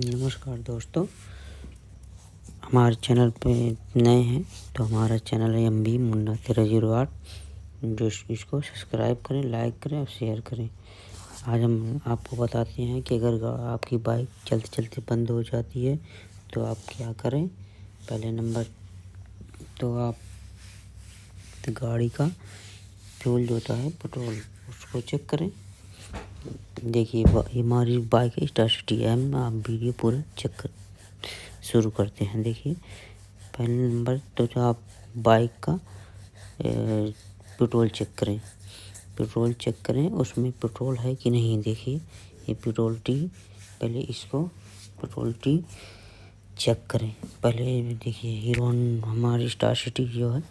नमस्कार दोस्तों, हमारे चैनल पे नए हैं तो हमारा चैनल है MB मुन्ना 1308। जो इसको सब्सक्राइब करें, लाइक करें और शेयर करें। आज हम आपको बताते हैं कि अगर आपकी बाइक चलते चलते बंद हो जाती है तो आप क्या करें। पहले नंबर तो आप गाड़ी का फ्यूल जो होता है पेट्रोल, उसको चेक करें। देखिए ये हमारी बाइक है स्टार सिटी है। आप वीडियो पूरा चेक कर शुरू करते हैं। देखिए पहले नंबर तो जो आप बाइक का पेट्रोल चेक करें। पेट्रोल चेक करें उसमें पेट्रोल है कि नहीं। देखिए ये पेट्रोल टी, पहले इसको पेट्रोल टी चेक करें। पहले देखिए हीरो हमारी स्टार सिटी जो है,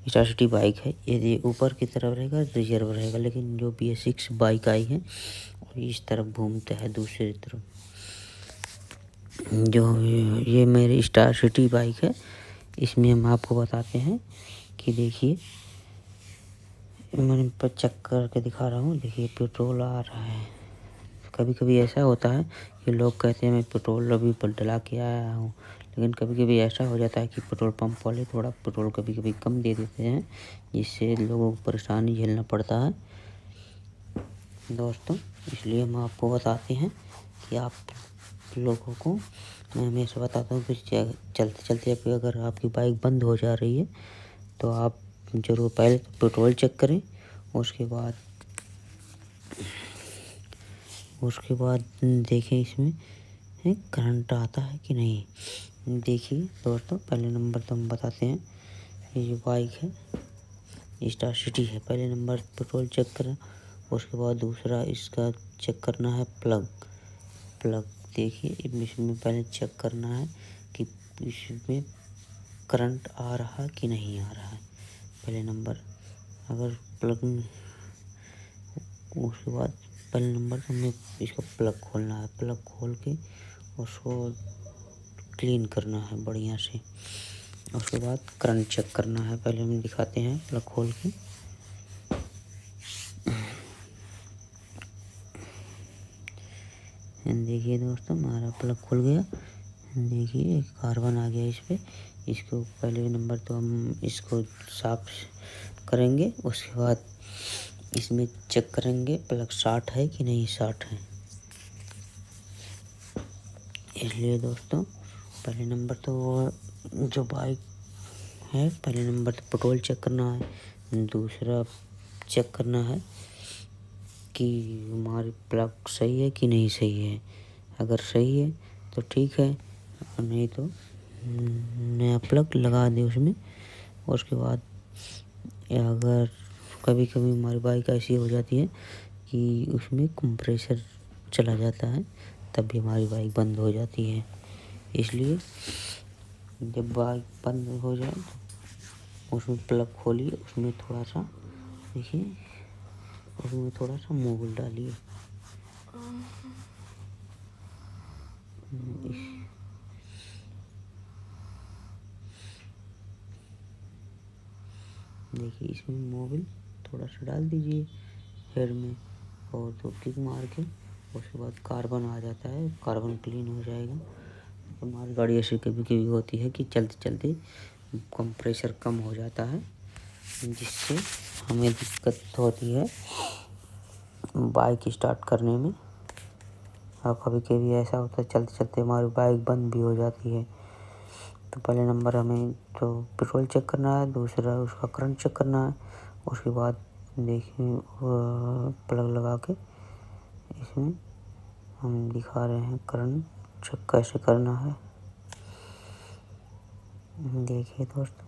स्टार सिटी बाइक है, ये ऊपर की तरफ रहेगा, रिजर्व रहेगा। लेकिन जो BS6 बाइक आई है इस तरफ घूमता है दूसरी तरफ। जो ये मेरी स्टार सिटी बाइक है, इसमें हम आपको बताते हैं कि देखिए मैंने पर चेक करके दिखा रहा हूँ। देखिए पेट्रोल आ रहा है। कभी कभी ऐसा होता है कि लोग कहते हैं मैं पेट्रोल अभी डला के आया हूँ, लेकिन कभी कभी ऐसा हो जाता है कि पेट्रोल पंप वाले थोड़ा पेट्रोल कभी कभी कम दे देते हैं, जिससे लोगों को परेशानी झेलना पड़ता है दोस्तों। इसलिए हम आपको बताते हैं कि आप लोगों को मैं हमेशा बताता हूँ कि चलते चलते अगर आपकी बाइक बंद हो जा रही है तो आप ज़रूर पहले तो पेट्रोल चेक करें। उसके बाद देखें इसमें करंट आता है कि नहीं। देखिए दोस्तों पहले नंबर तो हम बताते हैं, ये जो बाइक है स्टार सिटी है। पहले नंबर पेट्रोल चेक करें। उसके बाद दूसरा इसका चेक करना है प्लग। देखिए इसमें पहले चेक करना है कि इसमें करंट आ रहा कि नहीं आ रहा है। पहले नंबर अगर प्लग, उसके बाद पहले नंबर तो हमें इसका प्लग खोलना है। प्लग खोल के उसको क्लीन करना है बढ़िया से। उसके बाद करंट चेक करना है। पहले हम दिखाते हैं प्लग खोल के। देखिए दोस्तों हमारा प्लग खुल गया। देखिए कार्बन आ गया इस पे। इसको पहले नंबर तो हम इसको साफ करेंगे। उसके बाद इसमें चेक करेंगे प्लग शॉर्ट है कि नहीं शॉर्ट है। इसलिए दोस्तों पहले नंबर तो जो बाइक है, पहले नंबर तो पेट्रोल चेक करना है। दूसरा चेक करना है कि हमारी प्लग सही है कि नहीं सही है। अगर सही है तो ठीक है, और नहीं तो नया प्लग लगा दे उसमें। उसके बाद अगर कभी कभी हमारी बाइक ऐसी हो जाती है कि उसमें कंप्रेसर चला जाता है, तब भी हमारी बाइक बंद हो जाती है। इसलिए जब बाइक बंद हो जाए तो उसमें प्लग खोलिए, उसमें थोड़ा सा देखिए, उसमें थोड़ा सा मोबिल डालिए। देखिए इसमें मोबिल थोड़ा सा डाल दीजिए हेड में, और तो किक मार के उसके बाद कार्बन आ जाता है, कार्बन क्लीन हो जाएगा। हमारी गाड़ी ऐसी कभी कभी होती है कि चलते चलते कंप्रेसर कम हो जाता है, जिससे हमें दिक्कत होती है बाइक स्टार्ट करने में। और कभी कभी ऐसा होता है चलते चलते हमारी बाइक बंद भी हो जाती है। तो पहले नंबर हमें तो पेट्रोल चेक करना है, दूसरा उसका करंट चेक करना है। उसके बाद देखिए प्लग लगा के इसमें हम दिखा रहे हैं करंट चेक कैसे करना है। देखिए दोस्तों